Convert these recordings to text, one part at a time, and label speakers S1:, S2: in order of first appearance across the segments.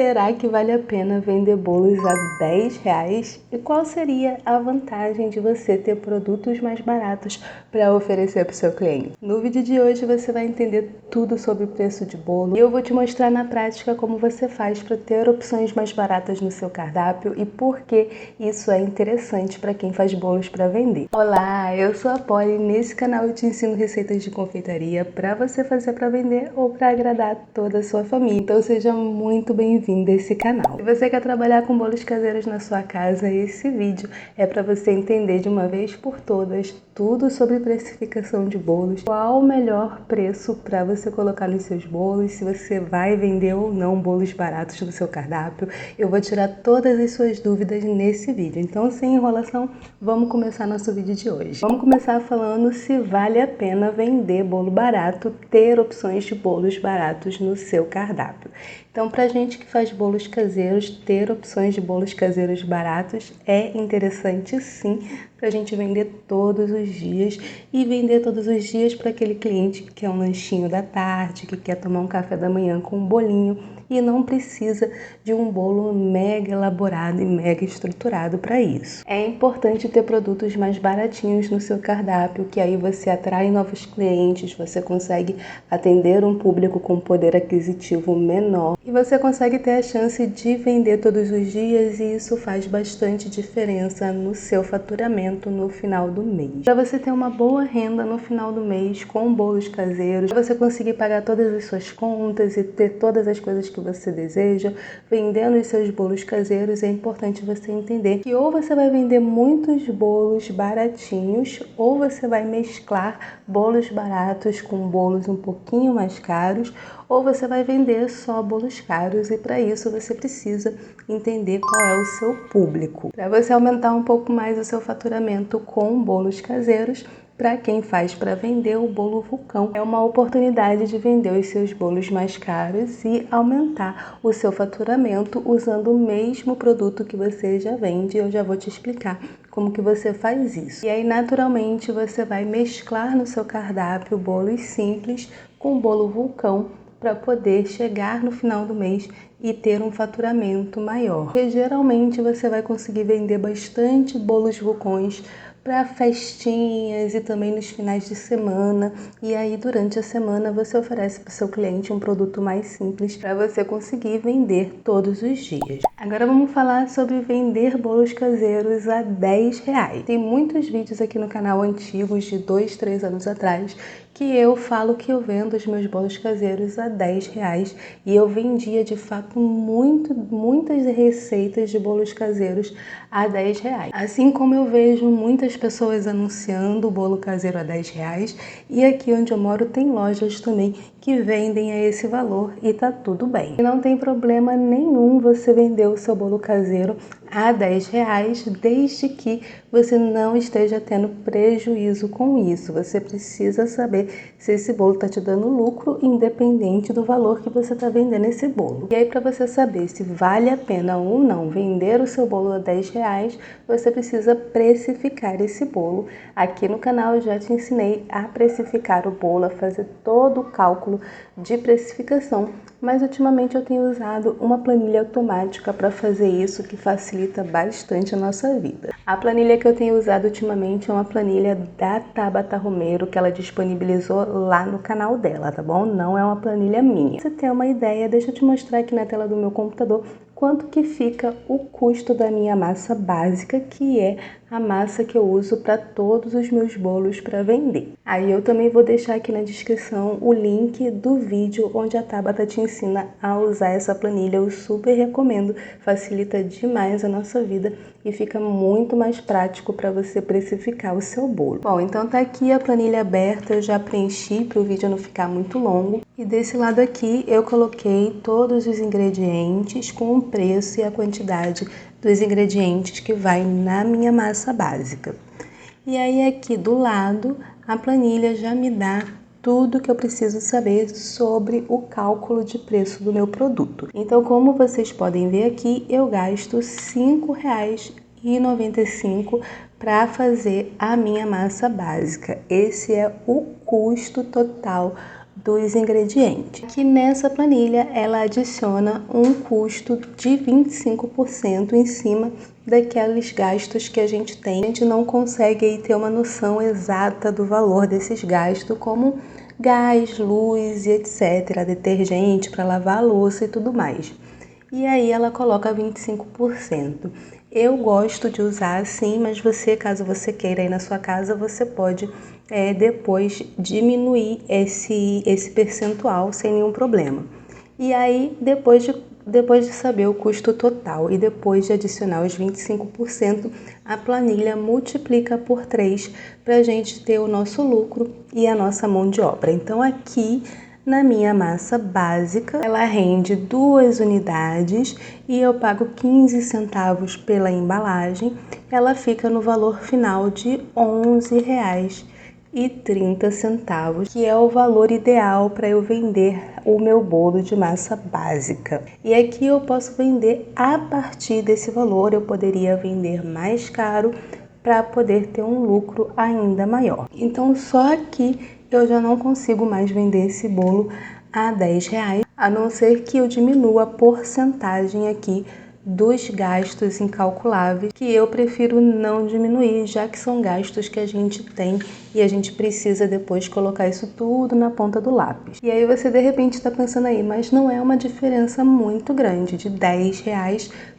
S1: Será que vale a pena vender bolos a R$ 10? E qual seria a vantagem de você ter produtos mais baratos para oferecer para o seu cliente? No vídeo de hoje você vai entender tudo sobre o preço de bolo. Eu vou te mostrar na prática como você faz para ter opções mais baratas no seu cardápio e por que isso é interessante para quem faz bolos para vender. Olá, eu sou a Polly e nesse canal eu te ensino receitas de confeitaria para você fazer para vender ou para agradar toda a sua família. Então seja muito bem-vindo desse canal. Se você quer trabalhar com bolos caseiros na sua casa, esse vídeo é para você entender de uma vez por todas tudo sobre precificação de bolos, qual o melhor preço para você colocar nos seus bolos, se você vai vender ou não bolos baratos no seu cardápio. Eu vou tirar todas as suas dúvidas nesse vídeo. Então, sem enrolação, vamos começar nosso vídeo de hoje. Vamos começar falando se vale a pena vender bolo barato, ter opções de bolos baratos no seu cardápio. Então, pra gente que faz bolos caseiros, ter opções de bolos caseiros baratos é interessante sim, pra gente vender todos os dias e vender todos os dias para aquele cliente que quer um lanchinho da tarde, que quer tomar um café da manhã com um bolinho e não precisa de um bolo mega elaborado e mega estruturado para isso. É importante ter produtos mais baratinhos no seu cardápio, que aí você atrai novos clientes, você consegue atender um público com poder aquisitivo menor e você consegue ter a chance de vender todos os dias e isso faz bastante diferença no seu faturamento no final do mês. Para você ter uma boa renda no final do mês com bolos caseiros, para você conseguir pagar todas as suas contas e ter todas as coisas que você deseja, vendendo os seus bolos caseiros, é importante você entender que ou você vai vender muitos bolos baratinhos ou você vai mesclar bolos baratos com bolos um pouquinho mais caros, ou você vai vender só bolos caros e para isso você precisa entender qual é o seu público. Para você aumentar um pouco mais o seu faturamento com bolos caseiros, para quem faz para vender, o bolo vulcão é uma oportunidade de vender os seus bolos mais caros e aumentar o seu faturamento usando o mesmo produto que você já vende. Eu já vou te explicar como que você faz isso. E aí, naturalmente, você vai mesclar no seu cardápio bolos simples com bolo vulcão para poder chegar no final do mês e ter um faturamento maior. Porque geralmente você vai conseguir vender bastante bolos vulcões para festinhas e também nos finais de semana, e aí durante a semana você oferece para o seu cliente um produto mais simples para você conseguir vender todos os dias. Agora vamos falar sobre vender bolos caseiros a R$ 10. Tem muitos vídeos aqui no canal antigos de 2, 3 anos atrás que eu falo que eu vendo os meus bolos caseiros a R$ 10 e eu vendia de fato muitas receitas de bolos caseiros a R$ 10. Assim como eu vejo muitas pessoas anunciando o bolo caseiro a R$ 10 e aqui onde eu moro tem lojas também que vendem a esse valor e tá tudo bem. E não tem problema nenhum você vender o seu bolo caseiro a R$ 10 desde que você não esteja tendo prejuízo com isso. Você precisa saber se esse bolo está te dando lucro independente do valor que você está vendendo esse bolo. E aí para você saber se vale a pena ou não vender o seu bolo a R$ 10, você precisa precificar esse bolo. Aqui no canal eu já te ensinei a precificar o bolo, a fazer todo o cálculo de precificação, mas ultimamente eu tenho usado uma planilha automática para fazer isso que facilita bastante a nossa vida. A planilha que eu tenho usado ultimamente é uma planilha da Tabata Romero que ela disponibilizou lá no canal dela, tá bom? Não é uma planilha minha. Pra você ter uma ideia, deixa eu te mostrar aqui na tela do meu computador quanto que fica o custo da minha massa básica, que é a massa que eu uso para todos os meus bolos para vender. Aí eu também vou deixar aqui na descrição o link do vídeo onde a Tabata te ensina a usar essa planilha. Eu super recomendo, facilita demais a nossa vida e fica muito mais prático para você precificar o seu bolo. Bom, então tá aqui a planilha aberta, eu já preenchi para o vídeo não ficar muito longo. E desse lado aqui eu coloquei todos os ingredientes com o preço e a quantidade dos ingredientes que vai na minha massa básica. E aí aqui do lado a planilha já me dá tudo que eu preciso saber sobre o cálculo de preço do meu produto. Então, como vocês podem ver aqui, eu gasto R$ 5,95 para fazer a minha massa básica. Esse é o custo total dos ingredientes. Aqui nessa planilha ela adiciona um custo de 25% em cima daqueles gastos que a gente tem. A gente não consegue aí ter uma noção exata do valor desses gastos, como gás, luz e etc, detergente para lavar a louça e tudo mais. E aí ela coloca 25%. Eu gosto de usar assim, mas você, caso você queira aí na sua casa, você pode depois diminuir esse percentual sem nenhum problema. E aí, depois de saber o custo total e depois de adicionar os 25%, a planilha multiplica por 3 para a gente ter o nosso lucro e a nossa mão de obra. Então aqui na minha massa básica, ela rende 2 unidades e eu pago 15 centavos pela embalagem. Ela fica no valor final de R$ 11,30, que é o valor ideal para eu vender o meu bolo de massa básica. E aqui eu posso vender a partir desse valor, eu poderia vender mais caro para poder ter um lucro ainda maior. Então só aqui eu já não consigo mais vender esse bolo a R$ 10, a não ser que eu diminua a porcentagem aqui dos gastos incalculáveis, que eu prefiro não diminuir, já que são gastos que a gente tem e a gente precisa depois colocar isso tudo na ponta do lápis. E aí você de repente está pensando aí, mas não é uma diferença muito grande, de R$ 10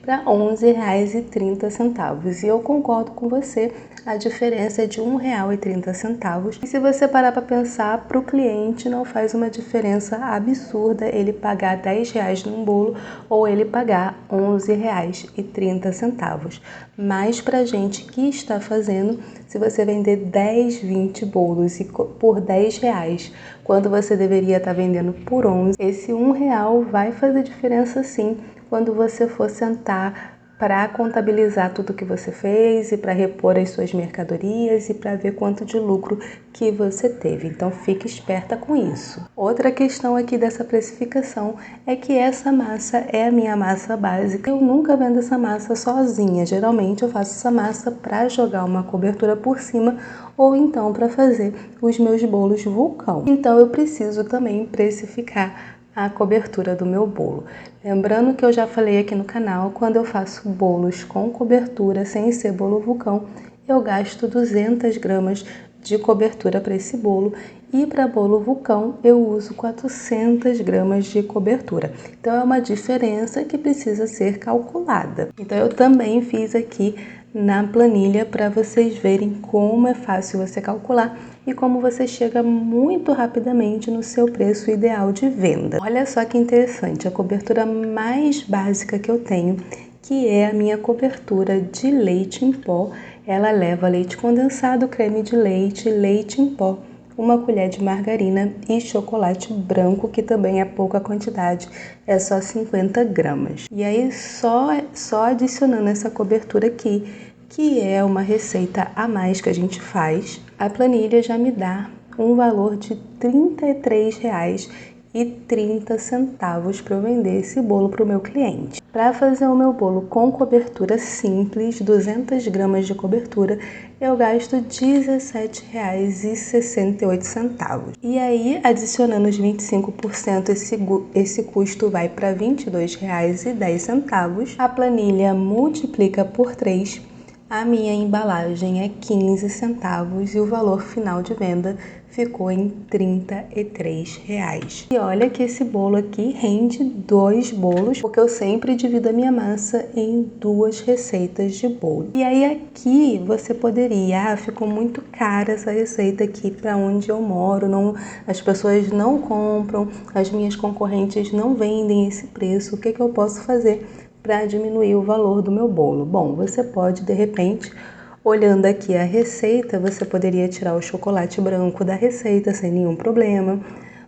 S1: para R$ 11,30. E eu concordo com você, a diferença é de R$ 1,30. E se você parar para pensar, para o cliente não faz uma diferença absurda ele pagar R$ 10 num bolo ou ele pagar R$ 11,30. Mas para gente que está fazendo, se você vender 10, 20 bolos por R$ 10, quando você deveria estar vendendo por 11, esse R$ 1 vai fazer diferença sim quando você for sentar para contabilizar tudo que você fez e para repor as suas mercadorias e para ver quanto de lucro que você teve. Então fique esperta com isso. Outra questão aqui dessa precificação é que essa massa é a minha massa básica. Eu nunca vendo essa massa sozinha. Geralmente eu faço essa massa para jogar uma cobertura por cima ou então para fazer os meus bolos vulcão. Então eu preciso também precificar a cobertura do meu bolo. Lembrando que eu já falei aqui no canal, quando eu faço bolos com cobertura sem ser bolo vulcão, eu gasto 200 gramas de cobertura para esse bolo e para bolo vulcão eu uso 400 gramas de cobertura. Então é uma diferença que precisa ser calculada. Então eu também fiz aqui na planilha para vocês verem como é fácil você calcular e como você chega muito rapidamente no seu preço ideal de venda. Olha só que interessante, a cobertura mais básica que eu tenho, que é a minha cobertura de leite em pó, ela leva leite condensado, creme de leite, leite em pó, uma colher de margarina e chocolate branco, que também é pouca quantidade, é só 50 gramas. E aí só adicionando essa cobertura aqui, que é uma receita a mais que a gente faz, a planilha já me dá um valor de R$ 33,30 para eu vender esse bolo para o meu cliente. Para fazer o meu bolo com cobertura simples, 200 gramas de cobertura, eu gasto R$ 17,68. E aí, adicionando os 25%, esse custo vai para R$ 22,10. A planilha multiplica por 3. A minha embalagem é 15 centavos e o valor final de venda ficou em R$ 33. E olha que esse bolo aqui rende 2 bolos, porque eu sempre divido a minha massa em 2 receitas de bolo. E aí aqui você poderia, ficou muito cara essa receita aqui para onde eu moro, as pessoas não compram, as minhas concorrentes não vendem esse preço, o que eu posso fazer para diminuir o valor do meu bolo? Bom, você pode, de repente, olhando aqui a receita, você poderia tirar o chocolate branco da receita sem nenhum problema.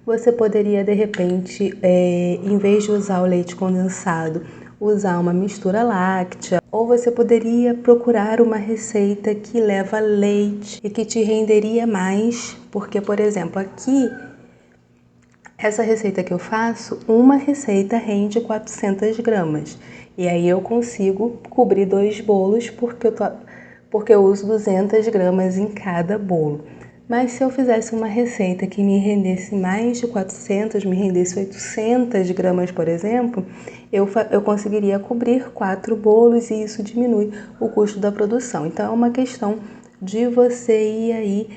S1: Você poderia, de repente, em vez de usar o leite condensado, usar uma mistura láctea. Ou você poderia procurar uma receita que leva leite e que te renderia mais. Porque, por exemplo, aqui, essa receita que eu faço, uma receita rende 400 gramas. E aí eu consigo cobrir 2 bolos porque eu uso 200 gramas em cada bolo. Mas se eu fizesse uma receita que me rendesse mais de 400, me rendesse 800 gramas, por exemplo, eu conseguiria cobrir 4 bolos e isso diminui o custo da produção. Então é uma questão de você ir aí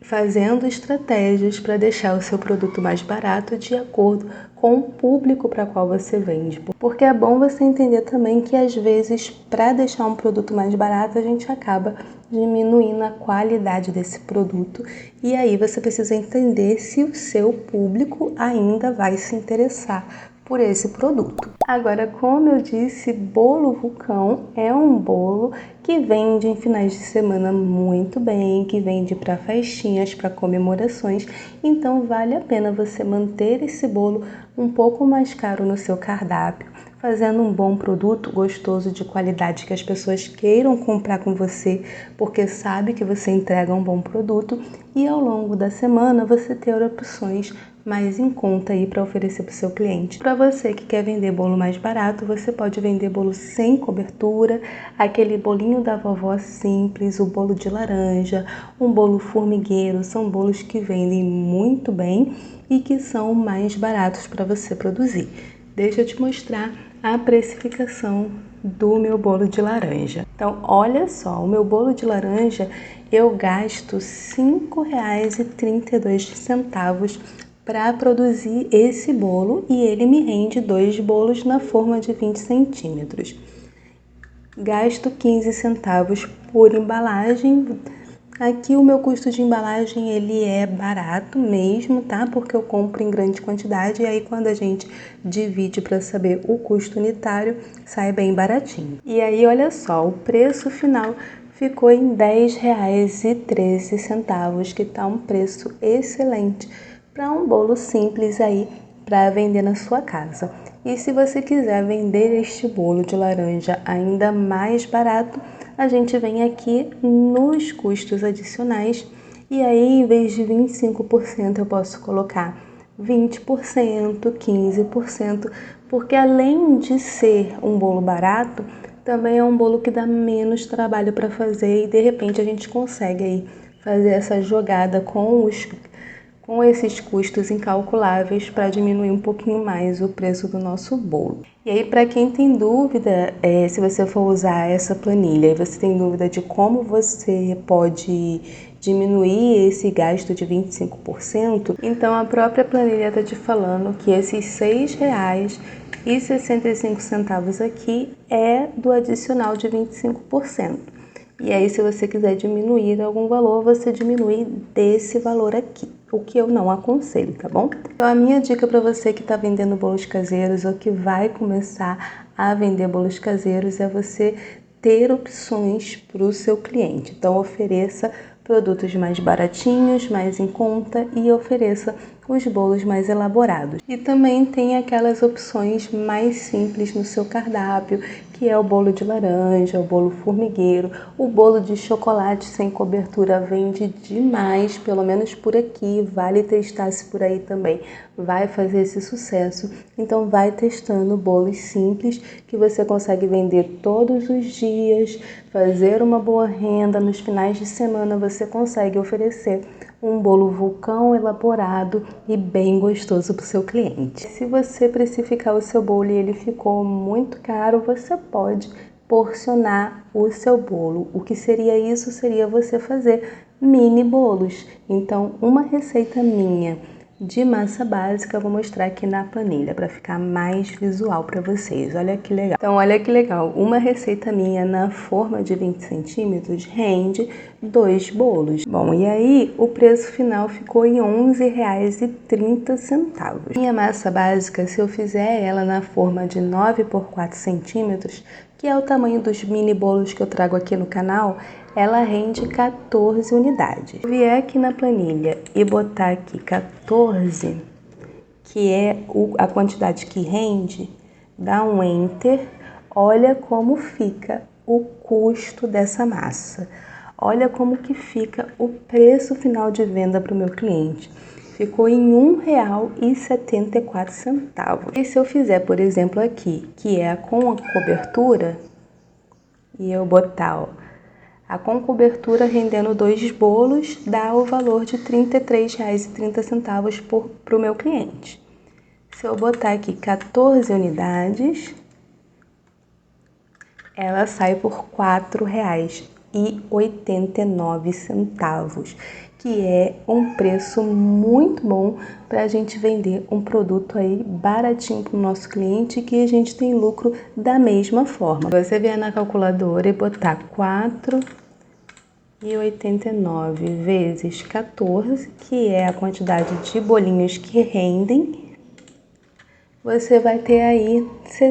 S1: fazendo estratégias para deixar o seu produto mais barato de acordo com o público para qual você vende. Porque é bom você entender também que às vezes para deixar um produto mais barato a gente acaba diminuindo a qualidade desse produto e aí você precisa entender se o seu público ainda vai se interessar por esse produto. Agora, como eu disse, bolo vulcão é um bolo que vende em finais de semana muito bem, que vende para festinhas, para comemorações, então vale a pena você manter esse bolo um pouco mais caro no seu cardápio, fazendo um bom produto, gostoso, de qualidade, que as pessoas queiram comprar com você, porque sabe que você entrega um bom produto, e ao longo da semana você ter opções mais em conta aí para oferecer para o seu cliente. Para você que quer vender bolo mais barato, você pode vender bolo sem cobertura, aquele bolinho da vovó simples, o bolo de laranja, um bolo formigueiro, são bolos que vendem muito bem e que são mais baratos para você produzir. Deixa eu te mostrar a precificação do meu bolo de laranja. Então, olha só, o meu bolo de laranja eu gasto R$ 5,32 para produzir esse bolo e ele me rende 2 bolos na forma de 20 centímetros. Gasto 15 centavos por embalagem. Aqui o meu custo de embalagem ele é barato mesmo, tá? Porque eu compro em grande quantidade e aí quando a gente divide para saber o custo unitário, sai bem baratinho. E aí olha só, o preço final ficou em R$ 10,13, que tá um preço excelente para um bolo simples aí para vender na sua casa. E se você quiser vender este bolo de laranja ainda mais barato, a gente vem aqui nos custos adicionais e aí em vez de 25% eu posso colocar 20%, 15%, porque além de ser um bolo barato, também é um bolo que dá menos trabalho para fazer e de repente a gente consegue aí fazer essa jogada com esses custos incalculáveis para diminuir um pouquinho mais o preço do nosso bolo. E aí, para quem tem dúvida, se você for usar essa planilha e você tem dúvida de como você pode diminuir esse gasto de 25%, então a própria planilha está te falando que esses R$ 6,65 aqui é do adicional de 25%. E aí, se você quiser diminuir algum valor, você diminui desse valor aqui, o que eu não aconselho, tá bom? Então, a minha dica para você que está vendendo bolos caseiros ou que vai começar a vender bolos caseiros é você ter opções para o seu cliente. Então, ofereça produtos mais baratinhos, mais em conta e ofereça os bolos mais elaborados. E também tem aquelas opções mais simples no seu cardápio, que é o bolo de laranja, o bolo formigueiro, o bolo de chocolate sem cobertura vende demais, pelo menos por aqui, vale testar se por aí também vai fazer esse sucesso. Então vai testando bolos simples que você consegue vender todos os dias, fazer uma boa renda, nos finais de semana você consegue oferecer um bolo vulcão elaborado e bem gostoso para o seu cliente. Se você precificar o seu bolo e ele ficou muito caro, você pode porcionar o seu bolo. O que seria isso? Seria você fazer mini bolos. Então, uma receita minha de massa básica, eu vou mostrar aqui na planilha para ficar mais visual para vocês. Olha que legal. Então, olha que legal. Uma receita minha na forma de 20 centímetros rende 2 bolos. Bom, e aí o preço final ficou em R$ 11,30. Minha massa básica, se eu fizer ela na forma de 9 por 4 centímetros, que é o tamanho dos mini bolos que eu trago aqui no canal, ela rende 14 unidades. Se eu vier aqui na planilha e botar aqui 14, que é a quantidade que rende, dá um Enter, olha como fica o custo dessa massa. Olha como que fica o preço final de venda para o meu cliente. Ficou em R$ 1,74. E se eu fizer, por exemplo, aqui, que é com a cobertura, e eu botar, ó, Com cobertura rendendo 2 bolos, dá o valor de R$ 33,30 para o meu cliente. Se eu botar aqui 14 unidades, ela sai por R$ 4,89, que é um preço muito bom para a gente vender um produto aí baratinho para o nosso cliente, que a gente tem lucro da mesma forma. Você vier na calculadora e botar 4,89 vezes 14, que é a quantidade de bolinhos que rendem, você vai ter aí R$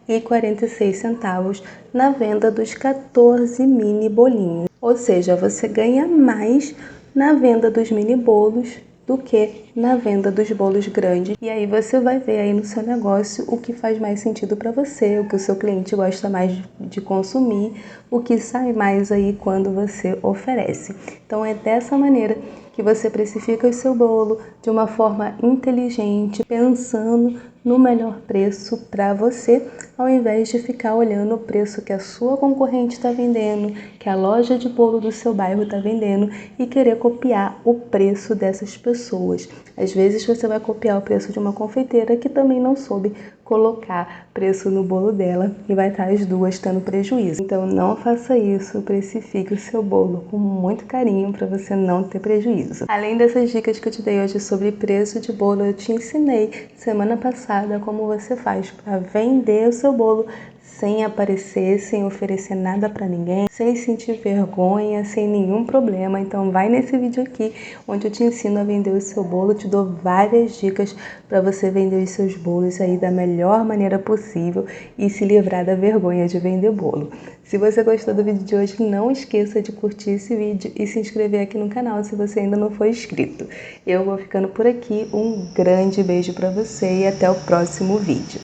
S1: 68,46 na venda dos 14 mini bolinhos. Ou seja, você ganha mais na venda dos mini bolos do que na venda dos bolos grandes. E aí você vai ver aí no seu negócio o que faz mais sentido para você, o que o seu cliente gosta mais de consumir, o que sai mais aí quando você oferece. Então é dessa maneira que você precifica o seu bolo de uma forma inteligente, pensando no melhor preço para você, ao invés de ficar olhando o preço que a sua concorrente está vendendo, que a loja de bolo do seu bairro está vendendo e querer copiar o preço dessas pessoas. Às vezes você vai copiar o preço de uma confeiteira que também não soube colocar preço no bolo dela e vai estar as duas tendo prejuízo. Então não faça isso, precifique o seu bolo com muito carinho para você não ter prejuízo. Além dessas dicas que eu te dei hoje sobre preço de bolo, eu te ensinei semana passada como você faz para vender o seu bolo sem aparecer, sem oferecer nada para ninguém, sem sentir vergonha, sem nenhum problema. Então vai nesse vídeo aqui, onde eu te ensino a vender o seu bolo, te dou várias dicas para você vender os seus bolos aí da melhor maneira possível e se livrar da vergonha de vender bolo. Se você gostou do vídeo de hoje, não esqueça de curtir esse vídeo e se inscrever aqui no canal se você ainda não for inscrito. Eu vou ficando por aqui, um grande beijo para você e até o próximo vídeo.